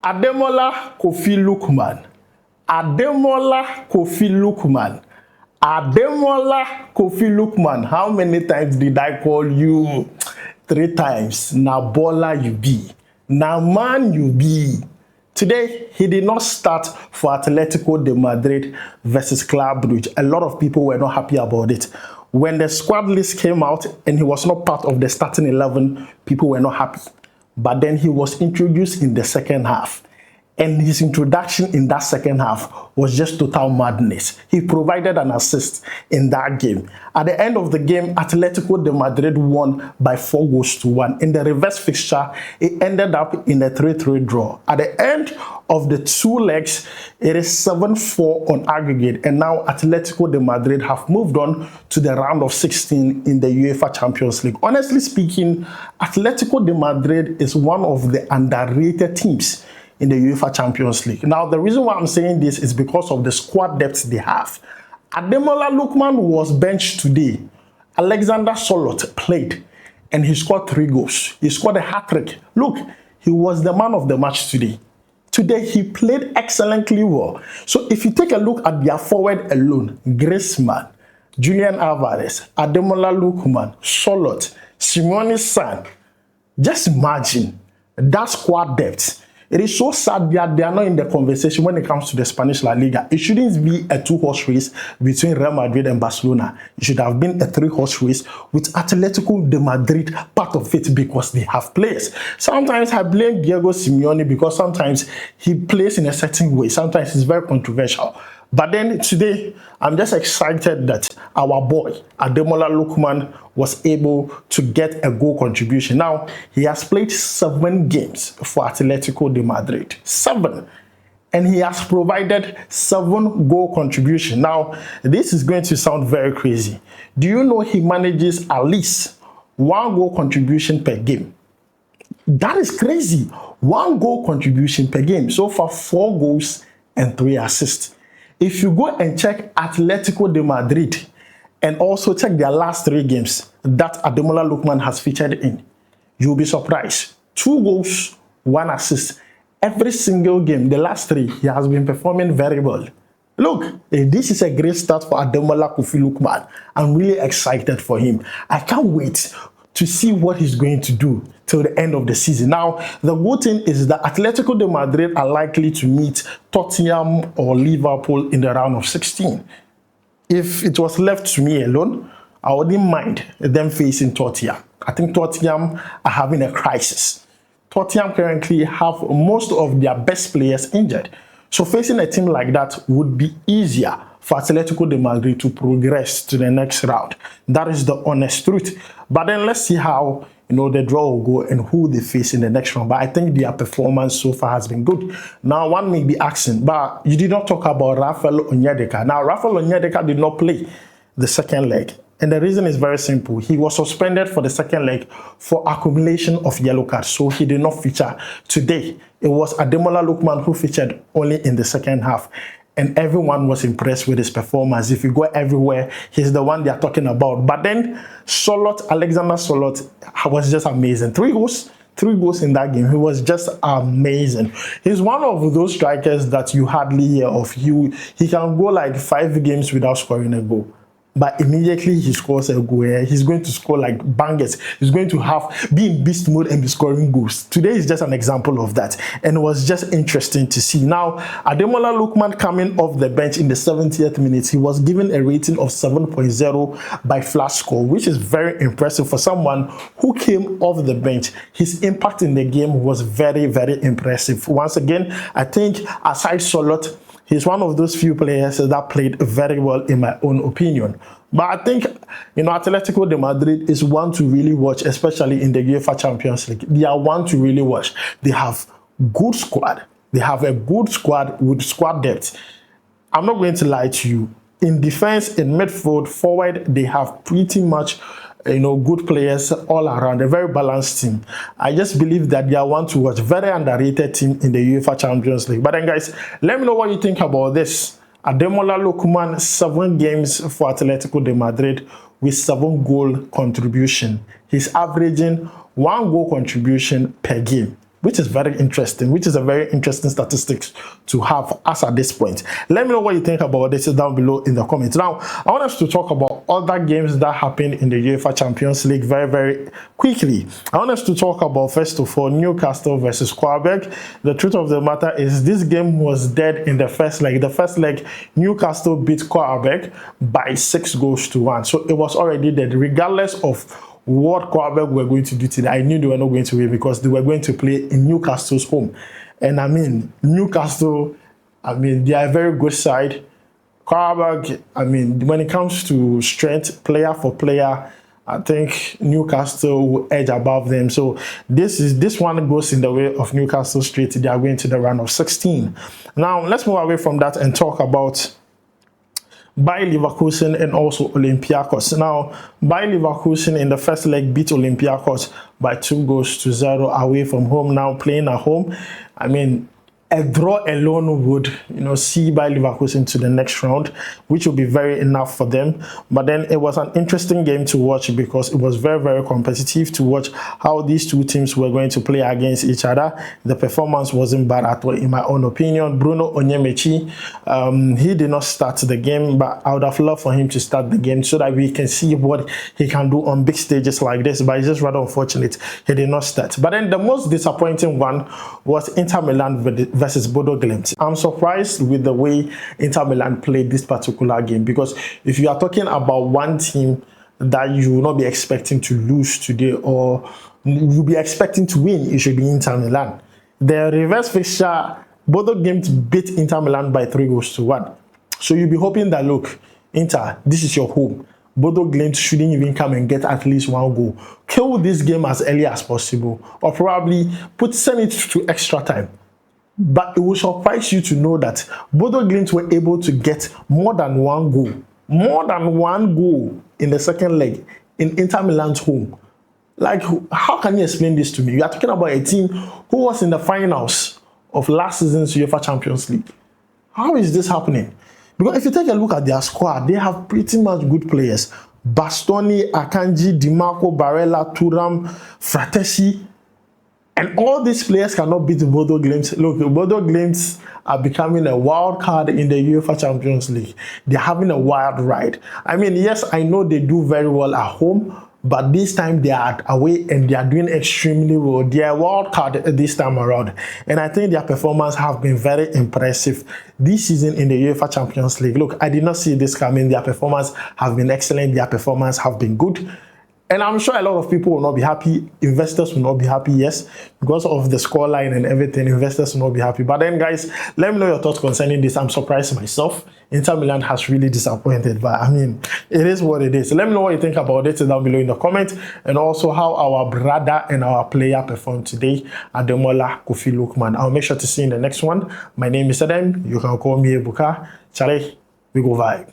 Ademola Lookman. Ademola Lookman. Ademola Lookman. How many times did I call you? 3 times. Now baller you be. Now man you be. Today, he did not start for Atletico Madrid versus Club Brugge. A lot of people were not happy about it. When the squad list came out and he was not part of the starting 11, people were not happy. But then he was introduced in the second half. And his introduction in that second half was just total madness. He provided an assist in that game. At the end of the game, Atletico Madrid won by 4-1. In the reverse fixture, it ended up in a 3-3 draw. At the end of the 2 legs, it is 7-4 on aggregate. And now Atletico Madrid have moved on to the round of 16 in the UEFA Champions League. Honestly speaking, Atletico Madrid is one of the underrated teams in the UEFA Champions League. Now, the reason why I'm saying this is because of the squad depth they have. Ademola Lookman was benched today. Alexander Sorloth played and he scored 3 goals. He scored a hat-trick. Look, he was the man of the match today. Today, he played excellently well. So if you take a look at their forward alone, Griezmann, Julian Alvarez, Ademola Lookman, Sorloth, Simeone's son, just imagine that squad depth. It is so sad that they are not in the conversation when it comes to the Spanish La Liga. It shouldn't be a 2-horse race between Real Madrid and Barcelona. It should have been a 3-horse race with Atletico Madrid part of it because they have players. Sometimes I blame Diego Simeone because sometimes he plays in a certain way. Sometimes it's very controversial. But then today, I'm just excited that our boy, Ademola Lookman, was able to get a goal contribution. Now, he has played 7 games for Atletico Madrid. 7. And he has provided 7 goal contribution. Now, this is going to sound very crazy. Do you know he manages at least 1 goal contribution per game? That is crazy. 1 goal contribution per game. So far, 4 goals and 3 assists. If you go and check Atletico Madrid and also check their last 3 games that Ademola Lookman has featured in, you'll be surprised. 2 goals, 1 assist. Every single game, the last 3, he has been performing very well. Look, this is a great start for Ademola Lookman. I'm really excited for him. I can't wait to see what he's going to do till the end of the season. Now, the good thing is that Atletico Madrid are likely to meet Tottenham or Liverpool in the round of 16. If it was left to me alone, I wouldn't mind them facing Tottenham. I think Tottenham are having a crisis. Tottenham currently have most of their best players injured. So facing a team like that would be easier for Atletico Madrid to progress to the next round. That is the honest truth. But then let's see how the draw will go and who they face in the next round. But I think their performance so far has been good. Now, one may be asking, but you did not talk about Rafael Onyedika. Now, Rafael Onyedika did not play the second leg. And the reason is very simple. He was suspended for the second leg for accumulation of yellow cards. So he did not feature today. It was Ademola Lookman who featured only in the second half. And everyone was impressed with his performance. If you go everywhere, he's the one they are talking about. But then Sorloth, Alexander Sorloth, was just amazing. 3 goals in that game. He was just amazing. He's one of those strikers that you hardly hear of. He can go like 5 games without scoring a goal. But immediately he scores a goal. He's going to score like bangers. He's going to be in beast mode and be scoring goals. Today is just an example of that. And it was just interesting to see. Now, Ademola Lookman coming off the bench in the 70th minute, he was given a rating of 7.0 by Flash Score, which is very impressive for someone who came off the bench. His impact in the game was very, very impressive. Once again, I think aside Sorloth, he's one of those few players that played very well in my own opinion. But I think, Atletico Madrid is one to really watch, especially in the UEFA Champions League. They are one to really watch. They have good squad. They have a good squad with squad depth. I'm not going to lie to you. In defense, in midfield, forward, they have pretty much good players all around, a very balanced team. I just believe that they are one to watch, very underrated team in the UEFA Champions League. But then guys, let me know what you think about this. Ademola Lookman, 7 games for Atletico Madrid with 7 goal contribution. He's averaging 1 goal contribution per game. which is very interesting, which is a very interesting statistics to have as at this point. Let me know what you think about this down below in the comments. Now, I want us to talk about other games that happened in the UEFA Champions League very quickly. I want us to talk about, first of all, Newcastle versus qarabag. The truth of the matter is this game was dead in the first leg. The first leg, Newcastle beat qarabag by 6-1. So it was already dead, regardless of what qarabag were going to do today. I knew they were not going to win because they were going to play in Newcastle's home. And I mean, Newcastle, I mean, they are a very good side. qarabag, I mean, when it comes to strength, player for player, I think Newcastle will edge above them. So this one goes in the way of Newcastle straight. They are going to the round of 16. Now, let's move away from that and talk about Bayern Leverkusen and also Olympiacos. Now, Bayern Leverkusen in the first leg beat Olympiacos by 2-0 away from home. Now playing at home, I mean, a draw alone would, see Bayern Leverkusen to the next round, which will be very enough for them. But then it was an interesting game to watch because it was very competitive to watch how these two teams were going to play against each other. The performance wasn't bad at all, in my own opinion. Bruno Onyemaechi, he did not start the game, but I would have loved for him to start the game so that we can see what he can do on big stages like this. But it's just rather unfortunate he did not start. But then the most disappointing one was Inter Milan versus bodo glimt. I'm surprised with the way Inter Milan played this particular game, because if you are talking about one team that you will not be expecting to lose today or you'll be expecting to win, it should be Inter Milan. The reverse fixture, bodo glimt beat Inter Milan by 3-1. So you'll be hoping that, look, Inter, this is your home. Bodo glimt shouldn't even come and get at least one goal. Kill this game as early as possible, or probably send it to extra time. But it will surprise you to know that bodo glimt were able to get more than one goal in the second leg in Inter Milan's home. Like, how can you explain this to me? You are talking about a team who was in the finals of last season's UEFA Champions League. How is this happening? Because if you take a look at their squad, they have pretty much good players. Bastoni, Akanji, Dimarco, Barella, Thuram, Fratesi. And all these players cannot beat bodo glimt. Look, bodo glimt are becoming a wild card in the UEFA Champions League. They're having a wild ride. I mean, yes, I know they do very well at home, but this time they are away and they are doing extremely well. They are a wild card this time around. And I think their performance have been very impressive this season in the UEFA Champions League. Look, I did not see this coming. Their performance have been excellent. Their performance have been good. And I'm sure a lot of people will not be happy. Investors will not be happy, yes. Because of the scoreline and everything, investors will not be happy. But then, guys, let me know your thoughts concerning this. I'm surprised myself. Inter Milan has really disappointed. But, I mean, it is what it is. Let me know what you think about it down below in the comment. And also how our brother and our player performed today, Ademola Lookman. I'll make sure to see you in the next one. My name is Adem. You can call me Ebuka. Chale, we go vibe.